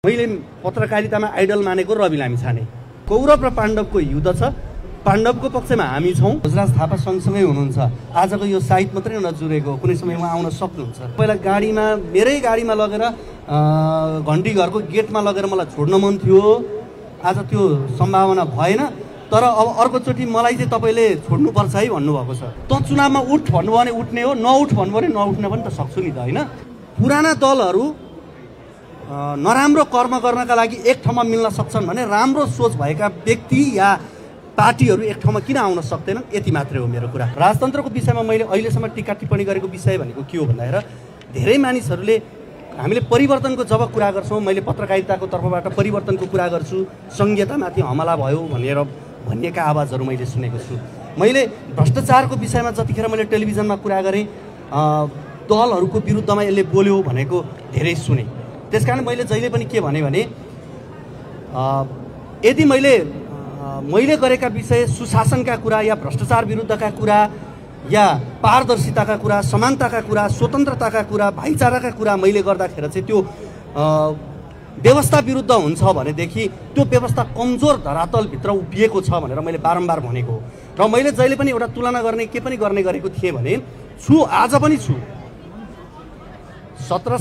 मैले पत्रकारितामा आइडल मानेको रवि लामिछाने। कौरव र पाण्डवको युद्ध छ, पाण्डवको पक्षमा हामी छौं। भोजराज थापा सँगसँगै हुनुहुन्छ। आजको यो साइट मात्रै नजुरेको, कुनै समय उहाँ आउन सक्नुहुन्छ। पहिला गाडीमा, मेरै गाडीमा लगेर घण्टी घरको गेटमा लगेर मलाई छोड्न मन थियो। आज त्यो सम्भावना भएन, तर अब अर्कोचोटि मलाई चाहिँ तपाईले छोड्नुपर्छ है भन्नुभएको छ। त चुनावमा उठ भन्नुभयो भने उठ्ने हो, नउठ भन्नुभयो भने नउठ्न पनि त सक्छु नि त, हैन? पुराना दलहरू नराम्रो कर्म गर्नका लागि एक ठाउँमा मिल्न सक्छन् भने राम्रो सोच भएका व्यक्ति या पार्टीहरू एक ठाउँमा किन आउन सक्दैनन्? यति मात्रै हो मेरो कुरा। राजतन्त्रको विषयमा मैले अहिलेसम्म टीका टिप्पणी गरेको विषय भनेको के हो भन्दाखेरि धेरै मानिसहरूले हामीले परिवर्तनको जब कुरा गर्छौँ, मैले पत्रकारिताको तर्फबाट परिवर्तनको कुरा गर्छु, संघीयतामाथि हमला भयो भनिएका आवाजहरू मैले सुनेको छु। मैले भ्रष्टाचारको विषयमा जतिखेर मैले टेलिभिजनमा कुरा गरेँ, दलहरूको विरुद्धमा यसले बोल्यो भनेको धेरै सुने। त्यसकारण मैले जहिले पनि के भने यदि मैले गरेका विषय सुशासनका कुरा या भ्रष्टाचार विरुद्धका कुरा या पारदर्शिताका कुरा, समानताका कुरा, स्वतन्त्रताका कुरा, भाइचाराका कुरा मैले गर्दाखेरि चाहिँ त्यो व्यवस्था विरुद्ध हुन्छ भनेदेखि त्यो व्यवस्था कमजोर धरातलभित्र उभिएको छ भनेर मैले बारम्बार भनेको हो। र मैले जहिले पनि एउटा तुलना गर्ने के पनि गर्ने गरेको थिएँ भने आज पनि छु। 7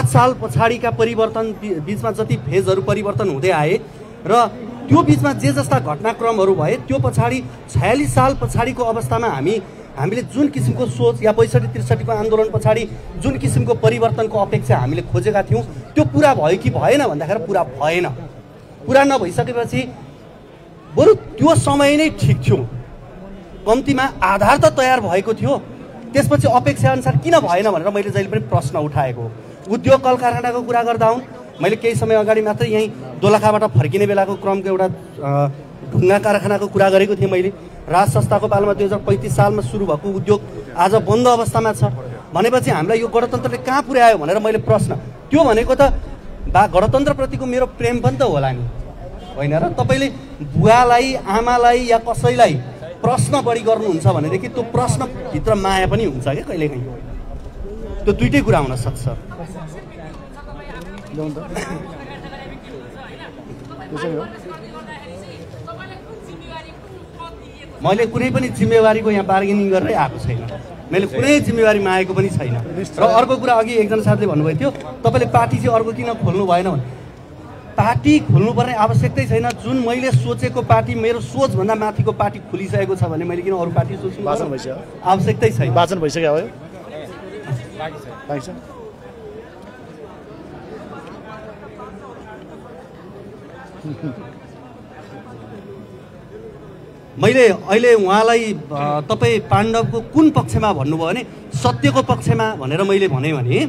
साल पछाडिका परिवर्तन बीचमा जति फेजहरू परिवर्तन हुँदै आए र त्यो बीचमा जे जस्ता घटनाक्रमहरू भए, त्यो पछाडि 46 साल पछाडिको अवस्थामा हामीले जुन किसिमको सोच या 65-63 को आन्दोलन पछाडि जुन किसिमको परिवर्तनको अपेक्षा हामीले खोजेका थियौँ, त्यो पुरा भयो कि भएन भन्दाखेरि पुरा भएन। पुरा नभइसकेपछि बरु त्यो समय नै ठिक थियो, कम्तीमा आधार त तयार भएको थियो। त्यसपछि अपेक्षा अनुसार किन भएन भनेर मैले जहिले पनि प्रश्न उठाएको हो। उद्योग कल कारखानाको कुरा गर्दा हुन्, मैले केही समय अगाडि मात्रै यहीँ दोलखाबाट फर्किने बेलाको क्रमको एउटा ढुङ्गा कारखानाको कुरा गरेको थिएँ मैले। राज संस्थाको पालामा 2035 सालमा सुरु भएको उद्योग आज बन्द अवस्थामा छ भनेपछि हामीलाई यो गणतन्त्रले कहाँ पुर्यायो भनेर मैले प्रश्न, त्यो भनेको त गणतन्त्रप्रतिको मेरो प्रेम पनि त होला नि, होइन र? तपाईँले बुवालाई, आमालाई या कसैलाई प्रश्न बढी गर्नुहुन्छ भनेदेखि त्यो प्रश्नभित्र माया पनि हुन्छ क्या कहिलेकाहीँ। त्यो दुइटै कुरा हुन सक्छ। मैले कुनै पनि जिम्मेवारीको यहाँ बार्गेनिङ गरेरै आएको छैन। मैले कुनै जिम्मेवारी मागेको पनि छैन। र अर्को कुरा, अघि एकजना साथीले भन्नुभएको थियो तपाईँले पार्टी चाहिँ अर्को किन खोल्नु भएन भने, पार्टी खोल्नुपर्ने आवश्यकतै छैन। जुन मैले सोचेको पार्टी, मेरो सोचभन्दा माथिको पार्टी खुलिसकेको छ भने मैले किन अरू पार्टी सोच्नु? आवश्यकतै छैन। वाचन भइसक्यो हो। मैले अहिले उहाँलाई तपाईँ पाण्डवको कुन पक्षमा भन्नुभयो भने सत्यको पक्षमा भनेर मैले भने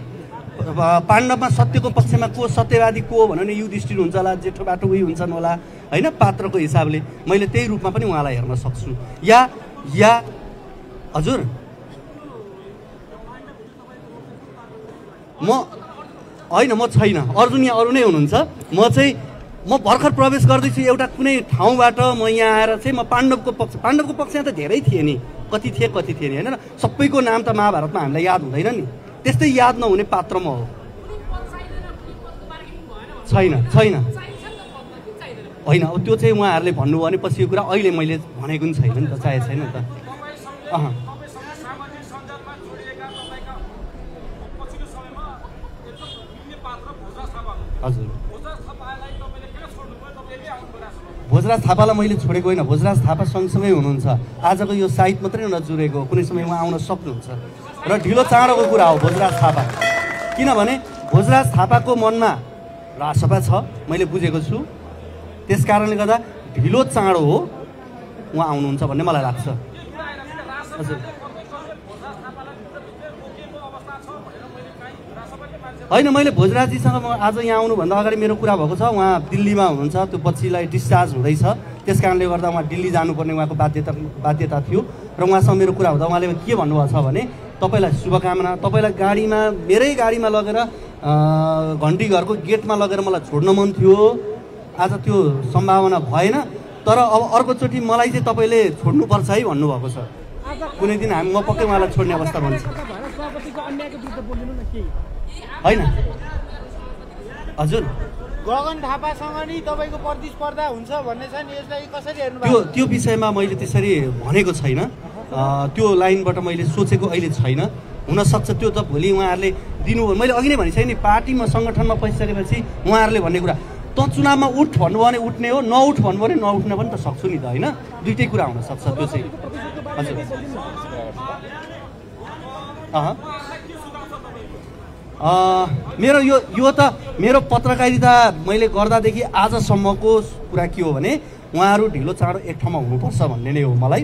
पाण्डवमा सत्यको पक्षमा को, सत्यवादी को भन्यो भने युधिष्ठिर हुन्छ होला, जेठो बाटो उही हुन्छन् होला, होइन? पात्रको हिसाबले मैले त्यही रूपमा पनि उहाँलाई हेर्न सक्छु। या हजुर, म छैन, अर्जुन या अरू नै हुनुहुन्छ। म भर्खर प्रवेश गर्दैछु एउटा कुनै ठाउँबाट, म यहाँ आएर चाहिँ म पाण्डवको पक्षमा त धेरै थिए नि, कति थिए नि, होइन? सबैको नाम त महाभारतमा हामीलाई याद हुँदैन नि। त्यस्तै याद नहुने पात्र म हो। छैन होइन, अब त्यो चाहिँ उहाँहरूले भन्नुभयो भने पछि यो कुरा अहिले मैले भनेको पनि छैन नि त, चाहे छैन नि त। हजुर, भोजराज थापालाई मैले छोडेको होइन। भोजराज थापा सँगसँगै हुनुहुन्छ। आजको यो साइट मात्रै नजुरेको, कुनै समय उहाँ आउन सक्नुहुन्छ। र ढिलो चाँडोको कुरा हो भोजराज थापा, किनभने भोजराज थापाको मनमा राजसभा छ, मैले बुझेको छु। त्यस कारणले गर्दा ढिलो चाँडो हो उहाँ आउनुहुन्छ भन्ने मलाई लाग्छ। हजुर, होइन, मैले भोजराजजीसँग आज यहाँ आउनुभन्दा अगाडि मेरो कुरा भएको छ। उहाँ दिल्लीमा हुनुहुन्छ, त्यो बच्चीलाई डिस्चार्ज हुँदैछ, त्यस कारणले गर्दा उहाँ दिल्ली जानुपर्ने उहाँको बाध्यता थियो। र उहाँसँग मेरो कुरा हुँदा उहाँले के भन्नुभएको छ भने तपाईँलाई शुभकामना, तपाईँलाई गाडीमा, मेरै गाडीमा लगेर घण्टी घरको गेटमा लगेर मलाई छोड्न मन थियो। आज त्यो सम्भावना भएन, तर अब अर्कोचोटि मलाई चाहिँ तपाईँले छोड्नुपर्छ है भन्नुभएको छ। कुनै दिन म पक्कै उहाँलाई छोड्ने अवस्था बन्छ। होइन हजुर गगन थापासँग नि तपाईँको प्रतिस्पर्धा हुन्छ भन्ने छ नि, यसलाई कसरी हेर्नु? त्यो विषयमा मैले त्यसरी भनेको छैन, त्यो लाइनबाट मैले सोचेको अहिले छैन। हुनसक्छ त्यो त भोलि उहाँहरूले दिनु, मैले अघि नै भनिसकेँ नि, पार्टीमा सङ्गठनमा पसिसकेपछि उहाँहरूले भन्ने कुरा त चुनावमा उठ भन्नुभयो भने उठ्ने हो, नउठ भन्नुभयो भने नउठ्न पनि त सक्छु नि त, होइन? दुइटै कुरा हुनसक्छ त्यो चाहिँ। हजुर मेरो यो त मेरो पत्रकारिता मैले गर्दादेखि आजसम्मको कुरा के हो भने उहाँहरू ढिलो चाँडो एक ठाउँमा हुनुपर्छ भन्ने नै हो मलाई।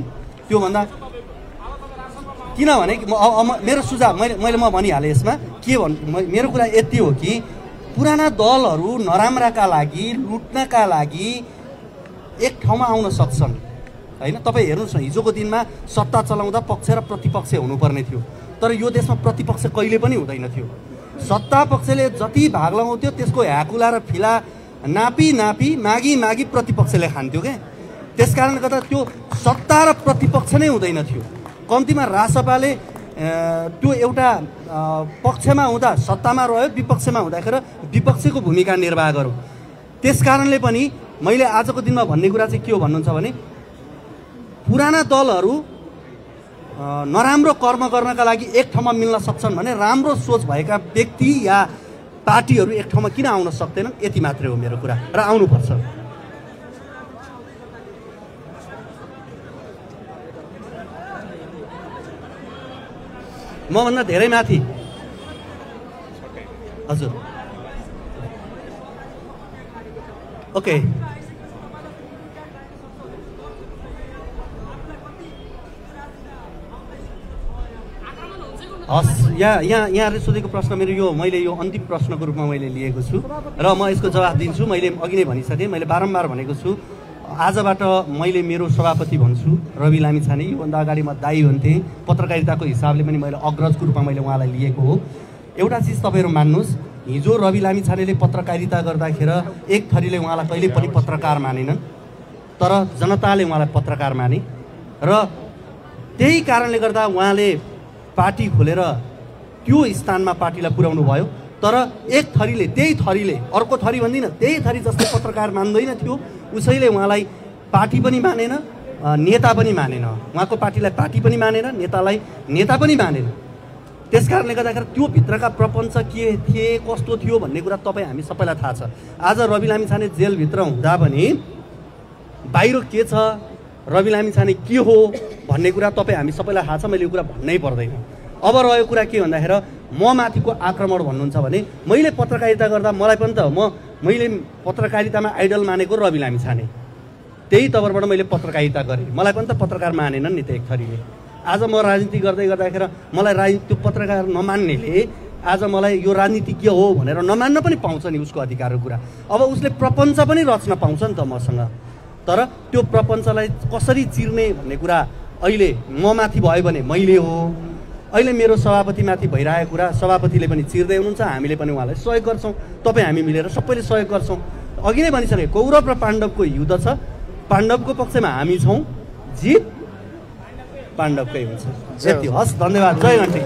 त्योभन्दा किनभने मेरो सुझाव मैले म भनिहालेँ यसमा के मेरो कुरा यति हो कि पुराना दलहरू नराम्राका लागि, लुट्नका लागि एक ठाउँमा आउन सक्छन्, होइन? तपाईँ हेर्नुहोस् न, हिजोको दिनमा सत्ता चलाउँदा पक्ष र प्रतिपक्ष हुनुपर्ने थियो, तर यो देशमा प्रतिपक्ष कहिले पनि हुँदैन थियो। सत्ता पक्षले जति भाग लगाउँथ्यो त्यसको ह्याकुला र फिला नापी मागी प्रतिपक्षले खान्थ्यो क्या। त्यस कारणले गर्दा त्यो सत्ता र प्रतिपक्ष नै हुँदैन थियो। कम्तीमा रासपाले त्यो एउटा पक्षमा हुँदा सत्तामा रह्यो, विपक्षमा हुँदाखेरि विपक्षको भूमिका निर्वाह गरौँ। त्यस कारणले पनि मैले आजको दिनमा भन्ने कुरा चाहिँ के हो भन्नुहुन्छ भने पुराना दलहरू नराम्रो कर्म गर्नका लागि एक ठाउँमा मिल्न सक्छन् भने राम्रो सोच भएका व्यक्ति या पार्टीहरू एक ठाउँमा किन आउन सक्दैनन्? यति मात्रै हो मेरो कुरा, र आउनुपर्छ। मभन्दा धेरै माथि। हजुर ओके, हस्। यहाँले सोधेको प्रश्न मेरो मैले यो अन्तिम प्रश्नको रूपमा मैले लिएको छु र म यसको जवाफ दिन्छु। मैले अघि नै भनिसकेँ, मैले बारम्बार भनेको छु, आजबाट मैले मेरो सभापति भन्छु रवि लामिछाने। योभन्दा अगाडि म दाई भन्थेँ, पत्रकारिताको हिसाबले पनि मैले अग्रजको रूपमा मैले उहाँलाई लिएको हो। एउटा चिज तपाईँहरू मान्नुहोस्, हिजो रवि लामिछानेले पत्रकारिता गर्दाखेरि एक थरीले उहाँलाई कहिले पनि पत्रकार मानेनन्, तर जनताले उहाँलाई पत्रकार माने र त्यही कारणले गर्दा उहाँले पार्टी खोलेर त्यो स्थानमा पार्टीलाई पुर्याउनु भयो। तर एक थरीले, त्यही थरीले, अर्को थरी भन्दिनँ, त्यही थरी जस्तै पत्रकार मान्दैन थियो, उसैले उहाँलाई पार्टी पनि मानेन, नेता पनि मानेन। उहाँको पार्टीलाई पार्टी पनि मानेन, नेतालाई नेता पनि मानेन। त्यस कारणले गर्दाखेरि त्यो भित्रका प्रपञ्च के थिए, कस्तो थियो भन्ने कुरा तपाईँ हामी सबैलाई थाहा छ। आज रवि लामिछाने जेलभित्र हुँदा पनि बाहिर के छ, रवि लामिछाने के हो भन्ने कुरा तपाईँ हामी सबैलाई थाहा छ, मैले यो कुरा भन्नै पर्दैन। अब रह्यो कुरा के भन्दाखेरि म माथिको आक्रमण भन्नुहुन्छ भने मैले पत्रकारिता गर्दा मलाई पनि त मैले पत्रकारितामा आइडल मानेको रवि लामिछाने, त्यही तवरबाट मैले पत्रकारिता गरेँ। मलाई पनि त पत्रकार मानेनन् नि त एक थरीले। आज म राजनीति गर्दै गर्दाखेरि मलाई त्यो पत्रकार नमान्नेले आज मलाई यो राजनीति के हो भनेर नमान्न पनि पाउँछ नि, उसको अधिकारको कुरा। अब उसले प्रपञ्च पनि रच्न पाउँछ नि त मसँग, तर त्यो प्रपञ्चलाई कसरी चिर्ने भन्ने कुरा अहिले म माथि भयो भने मैले हो, अहिले मेरो सभापतिमाथि भइरहेको कुरा सभापतिले पनि चिर्दै हुनुहुन्छ, हामीले पनि उहाँलाई सहयोग गर्छौँ। तपाईँ हामी मिलेर सबैले सहयोग गर्छौँ। अघि नै भनिसकेँ, कौरव र पाण्डवको युद्ध छ, पाण्डवको पक्षमा हामी छौँ, जित पाण्डवकै हुन्छ। यति, हस्, धन्यवाद, जय घन्टी।